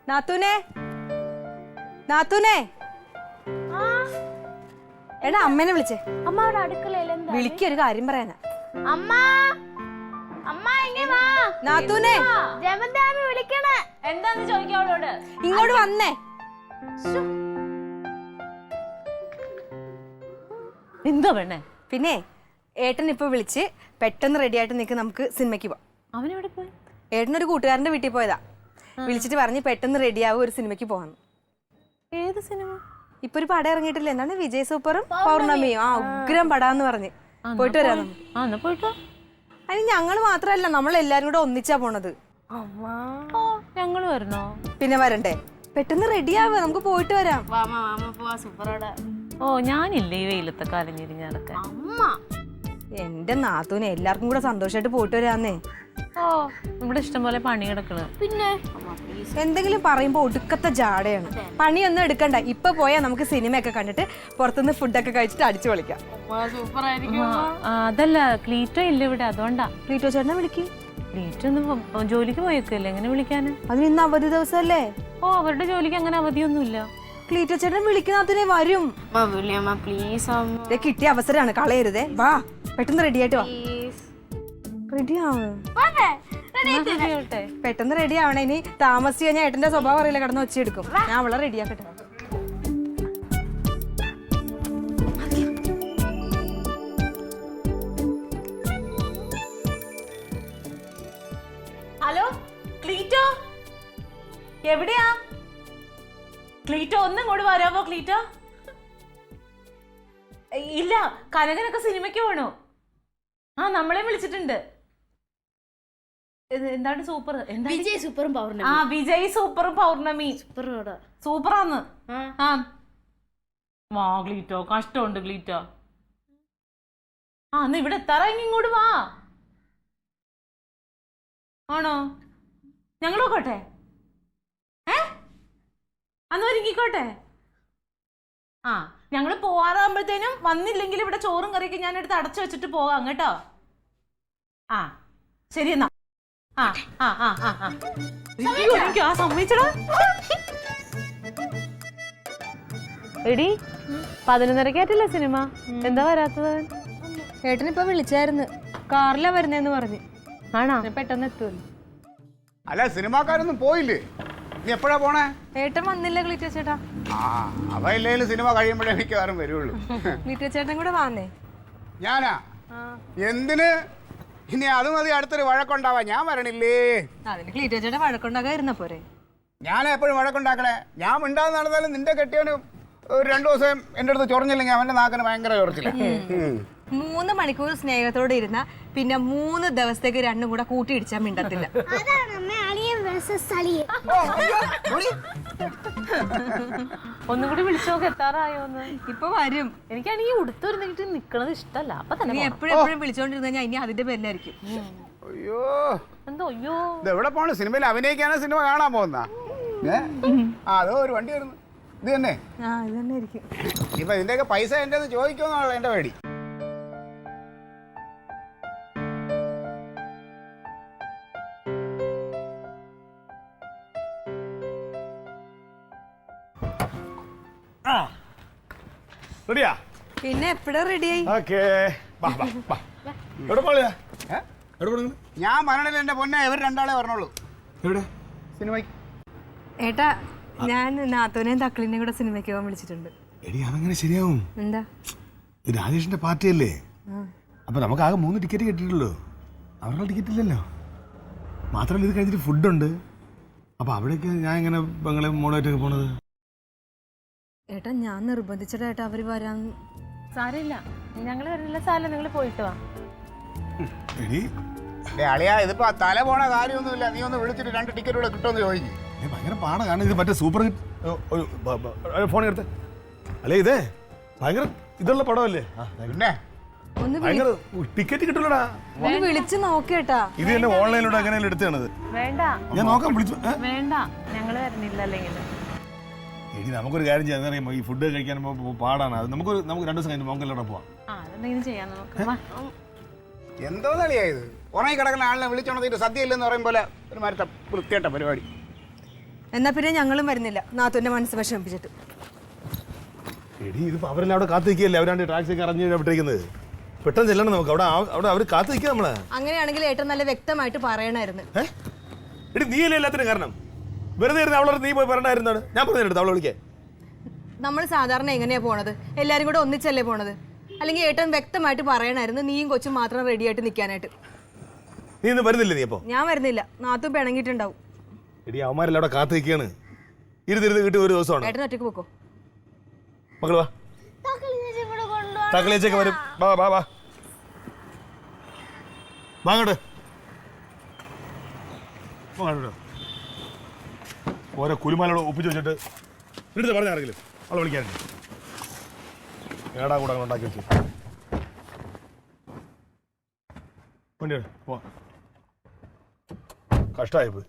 നാത്തൂനെ നാത്തൂനെ എടാ അമ്മേനെ വിളിച്ചേ. അമ്മ അവിടെ അടുക്കളയിൽ എന്താ? വിളിക്കൊരു കാര്യം പറയാനാ. അമ്മ അമ്മ ഇങ്ങ് വാ. നാത്തൂനെ ജമന്താമി വിളിക്കണേ. എന്താന്ന് ചോദിക്കാം അവളോട്. ഇങ്ങോട്ട് വന്നേ. എന്താ പെണ്ണേ? പിന്നെ ഏട്ടൻ ഇപ്പൊ വിളിച്ച് പെട്ടെന്ന് റെഡി ആയിട്ട് നിൽക്ക്, നമുക്ക് സിനിമയ്ക്ക് പോവാം. അവനെവിടെ പോയി? ഏട്ടനൊരു കൂട്ടുകാരന്റെ വീട്ടിൽ പോയതാ. വിളിച്ചിട്ട് പറഞ്ഞ് പെട്ടെന്ന് റെഡിയാവും, ഒരു സിനിമയ്ക്ക് പോവാന്ന്. ഏത് സിനിമ? ഇപ്പൊ ഒരു പടം ഇറങ്ങിയിട്ടില്ല, എന്താണ് വിജയ് സൂപ്പറും പൗർണമിയും. ആ ഉഗ്രം പടാന്ന് പറഞ്ഞ് പോയിട്ട് വരാം. പോയിട്ടോ. അതിന് ഞങ്ങള് മാത്രല്ല, നമ്മളെല്ലാരും കൂടെ ഒന്നിച്ചാ പോണത്. ഞങ്ങള് വരണോ? പിന്നെ വരണ്ടേ? പെട്ടെന്ന് റെഡിയാവുക, നമുക്ക് പോയിട്ട് വരാം. ഓ ഞാനില്ലേ ഈ വെയിലത്തെ കലഞ്ഞിരിഞ്ഞടക്കാൻ. എന്റെ നാത്തൂനെ എല്ലാവർക്കും കൂടെ സന്തോഷമായിട്ട് പോയിട്ട് വരാന്നേ. ഓ ഇവിടെ ഇഷ്ടംപോലെ പണി കിടക്കണ്. പിന്നെ എന്തെങ്കിലും പറയുമ്പോ ഒടുക്കത്തെ ജാടയാണ്. പണിയൊന്നും എടുക്കണ്ട, ഇപ്പൊ പോയാൽ നമുക്ക് സിനിമയൊക്കെ കണ്ടിട്ട് പുറത്തുനിന്ന് ഫുഡൊക്കെ കഴിച്ചിട്ട് അടിച്ചു പൊളിക്കാം. അതല്ല, ക്ലീറ്റോ ഇല്ല ഇവിടെ, അതുകൊണ്ടാ. ക്ലീറ്റോ ചേട്ടനെ വിളിക്കും. ക്ലീറ്റോ ഒന്ന് ജോലിക്ക് പോയേക്കല്ലേ, എങ്ങനെ വിളിക്കാന്? അതിന് ഇന്ന് അവധി ദിവസല്ലേ? ഓ അവരുടെ ജോലിക്ക് അങ്ങനെ അവധിയൊന്നുമില്ല. ക്ലീറ്റോ ചേട്ടൻ വിളിക്കുന്നതിനെ വരും. കിട്ടിയ അവസരമാണ്, കളയരുതേ. വാ പെട്ടെന്ന് റെഡി ആയിട്ട് വാ. റെഡി ആവും, പെട്ടെന്ന് റെഡി ആവണേ. ഇനി താമസിച്ച് കഴിഞ്ഞാൽ ഏട്ടന്റെ സ്വഭാവം അറിയില്ല, കിടന്ന് ഒച്ചയെടുക്കും. ഞാൻ അവളെ റെഡിയാക്കട്ടെ. ഹലോ ക്ലീറ്റോ, എവിടെയാ? ക്ലീറ്റോ ഒന്നും ഇങ്ങോട്ട് വരാമോ? ക്ലീറ്റോ ഇല്ല, കനകനൊക്കെ സിനിമയ്ക്ക് പോണു. ആ നമ്മളെ വിളിച്ചിട്ടുണ്ട്. എന്താണ് സൂപ്പർ? വിജയ് സൂപ്പറും പൗർണമി. ആ വിജയ് സൂപ്പറും പൗർണമി സൂപ്പറാന്ന്. ആ വാ ക്ലീറ്റോ, കഷ്ടമുണ്ട് ക്ലീറ്റോ. ആ എന്നാ ഇവിടെ എത്താറായി, ഇങ്ങോട്ട് വാ. ആണോ? ഞങ്ങൾ നോക്കട്ടെ. അന്ന് ഒരുങ്ങിക്കോട്ടെ. ആ ഞങ്ങള് പോവാറാകുമ്പോഴത്തേനും വന്നില്ലെങ്കിൽ ഇവിടെ ചോറും കറിയൊക്കെ ഞാൻ എടുത്ത് അടച്ചു വെച്ചിട്ട് പോകാം കേട്ടോ. ആ ശരി എന്നാ. ആ ആ ആ ആ ആ സമ്മതിച്ചടാ. എടി 11:30 സിനിമ, എന്താ വരാത്തത്? ഏട്ടനിപ്പൊ വിളിച്ചായിരുന്നു, കാറിലാ വരുന്നേന്ന് പറഞ്ഞു. ആണോ? പെട്ടെന്ന് എത്തുമല്ലോ. അല്ല സിനിമാക്കാരൊന്നും പോയില്ലേ? നീ എപ്പോഴാ പോണേ? ഏട്ടൻ വന്നില്ല ക്ലീറ്റോ ചേട്ടാ. ആ അവ ഇല്ലേലും സിനിമ കഴിയുമ്പോഴേ മിക്കവാറും വരുള്ളൂ. ക്ലീറ്റോ ചേട്ടൻ കൂടെ വന്നേ. ഞാനാ? എന്തിന്? ഇനി അത് മതി, അടുത്തൊരു വഴക്കുണ്ടാവാ. ഞാൻ വരണില്ലേ? അതിന് ക്ലീറ്റോ ചേട്ടൻ വഴക്കുണ്ടാക്കാൻ ഇരുന്ന പോരെ. ഞാൻ എപ്പോഴും വഴക്കുണ്ടാക്കണേ? ഞാൻ മിണ്ടാതെ നടന്നാലും നിന്റെ കെട്ടിയവന് ഒരു 2 ദിവസം എൻ്റെ അടുത്ത് ചൊറഞ്ഞില്ലെങ്കിൽ അവന്റെ നാക്കിന് ഭയങ്കര ചൊറച്ചില്ല. 3 മണിക്കൂർ സ്നേഹത്തോടെ ഇരുന്ന പിന്നെ 3 ദിവസത്തേക്ക് രണ്ടും കൂടെ കൂട്ടിയിടിച്ചാൽ മിണ്ടത്തില്ല. ഒന്നും കൂടി വിളിച്ചോക്ക്, എത്താറായോന്ന്. ഇപ്പൊ വരും. എനിക്കാണെങ്കിൽ ഉടുത്തൊരുന്നിട്ട് നിക്കണത് ഇഷ്ടല്ല. അപ്പൊ തന്നെ എപ്പോഴും വിളിച്ചോണ്ടിരുന്ന കഴിഞ്ഞാൽ ഇനി അതിന്റെ പേരിലായിരിക്കും. അയ്യോ എന്തോ അയ്യോ, ഇത് എവിടെ പോണ? സിനിമയിൽ അഭിനയിക്കാനോ സിനിമ കാണാൻ പോകുന്ന? അതോ ഒരു വണ്ടി വരുന്നു. ഇത് തന്നെ? ഇത് തന്നെ ആയിരിക്കും. ഇപ്പൊ ഇതിന്റെയൊക്കെ പൈസ എന്റെ ചോദിക്കുമെന്നുള്ള എന്റെ പേടി. റെഡിയാ? പിന്നെ എപ്പോഴാ റെഡിയായി? ഞാൻ പറഞ്ഞില്ല എന്റെ പൊന്നെ, ഇവർ രണ്ടാളെ പറഞ്ഞോളൂ. എവിടെ? സിനിമയ്ക്ക്. ഏട്ടാ ഞാൻ നാത്തൂനെയും തക്കളിനെയും കൂടെ സിനിമയ്ക്ക് പോകാൻ വിളിച്ചിട്ടുണ്ട്. എടി അതങ്ങനെ ശരിയാവും. എന്താ? ഇത് രാജേഷിന്റെ പാർട്ടിയല്ലേ, അപ്പൊ നമുക്ക് ആകെ 3 ടിക്കറ്റ് കിട്ടിയിട്ടുള്ളൂ. അവരുടെ ടിക്കറ്റ് ഇല്ലല്ലോ. മാത്രമല്ല ഇത് കഴിഞ്ഞിട്ട് ഫുഡുണ്ട്. അപ്പൊ അവിടേക്ക് ഞാൻ ഇങ്ങനെ പെങ്ങളെ മോളായിട്ടൊക്കെ പോണത്. ഏട്ടാ ഞാൻ നിർബന്ധിച്ചിട്ട് ഏട്ടാ അവര് വരാൻ. സാരമില്ല, ഞങ്ങള് വരില്ല. സാരമില്ല, നിങ്ങൾ പോയിട്ട് വാ. എടി അളിയാ, ഇതിപ്പോ തല പോണ കാര്യമൊന്നുമില്ല. നീ ഒന്ന് വിളിച്ചിട്ട് 2 ടിക്കറ്റ് കൂടെ കിട്ടുമെന്ന് ചോദിക്കും. ഭയങ്കര പാടാ, കാരണം ഇത് മറ്റേ സൂപ്പർ ഫോൺ എടുത്ത്. അല്ലേ ഇതേ ഭയങ്കര ഇതുള്ള പടമല്ലേ? പിന്നെ ഭയങ്കര ടിക്കറ്റ് കിട്ടില്ലടാ. ഒന്ന് വിളിച്ചു നോക്കേട്ടാ. ഇത് തന്നെ ഓൺലൈനിലൂടെ എങ്ങനെയാലും എടുത്തതാണത്. വേണ്ട, ഞാൻ നോക്കാം, വിളിച്ചു. വേണ്ട, ഞങ്ങള് വരുന്നില്ല. അല്ലെങ്കിൽ ഇനി നമുക്കൊരു കാര്യം ചെയ്യാൻ അറിയാമോ, ഈ ഫുഡ് കഴിക്കാൻ പാടാണ്. അത് നമുക്ക് 2 ദിവസം കഴിഞ്ഞ് മോങ്കല്ലോടെ പോവാം. അതെന്തെങ്കിലും ചെയ്യാൻ നമുക്ക്. എന്തോന്നളിയാ ഇത്? ഉറങ്ങി കിടക്കുന്ന ആളിനെ വിളിച്ചോണ്ടിട്ട് സദ്യ ഇല്ലെന്ന് പറയും പോലെ ഒരു മരത്തെ വൃത്തിയായിട്ട പരിപാടി. എന്നാ പിന്നെ ഞങ്ങളും വരുന്നില്ല നാത്തൂന്റെ മനസ്സ് വിഷമിപ്പിച്ചിട്ട്. എടി ഇതിപ്പോ അവരെല്ലാം അവിടെ കാത്തു നിൽക്കുകയല്ലേ, അവരാണ്ട് ടാക്സി അറിഞ്ഞ് വിട്ടേക്കുന്നത്. പെട്ടെന്ന് ചെല്ലണം നമുക്ക്. അവിടെ അവർ കാത്തു നിൽക്കുക നമ്മളെ. അങ്ങനെയാണെങ്കിൽ ഏറ്റവും നല്ല വ്യക്തമായിട്ട് പറയണായിരുന്നു. എടി നീയല്ലേ എല്ലാത്തിനും കാരണം. വെറുതെ ഇരുന്ന് അവളോട് നീ പോയി പറയണായിരുന്നാണ്. ഞാൻ പറഞ്ഞെടുത്ത് അവളെ വിളിക്കേ. നമ്മൾ സാധാരണ എങ്ങനെയാ പോണത്? എല്ലാരും കൂടെ ഒന്നിച്ചല്ലേ പോണത്? അല്ലെങ്കിൽ ഏറ്റവും വ്യക്തമായിട്ട് പറയണായിരുന്നു നീയും കൊച്ചും മാത്രം റെഡി ആയിട്ട് നിൽക്കാനായിട്ട്. നീ ഇന്ന് വരുന്നില്ലേ? നീ അപ്പോ? ഞാൻ വരുന്നില്ല, നാത്തും പിണങ്ങിയിട്ടുണ്ടാവും. എടി അവന്മാരെല്ലാം അവിടെ കാത്തു നിൽക്കുകയാണ്. ഇരുന്നിരുന്ന് കിട്ടിയ ഒരു ദിവസമാണ്. ഏട്ടൻ ഒറ്റയ്ക്ക് പോക്കോ. മക്കള് വാ, തക്കളിയേച്ചൊക്കെ വരും. വാ വാ വാ വാങ്ങോട്ട് വാങ്ങോട്ടോ. ഓരോ കുലുമാലോട് ഒപ്പിച്ച് വെച്ചിട്ട് എടുത്ത് പറഞ്ഞാണെങ്കിലും അവളെ വിളിക്കാനുണ്ട്. ഏടാ കൂടെ അങ്ങനെ ഉണ്ടാക്കി വെച്ചു. വണ്ടിയാണ് പോവാ. കഷ്ടമായി പോയി.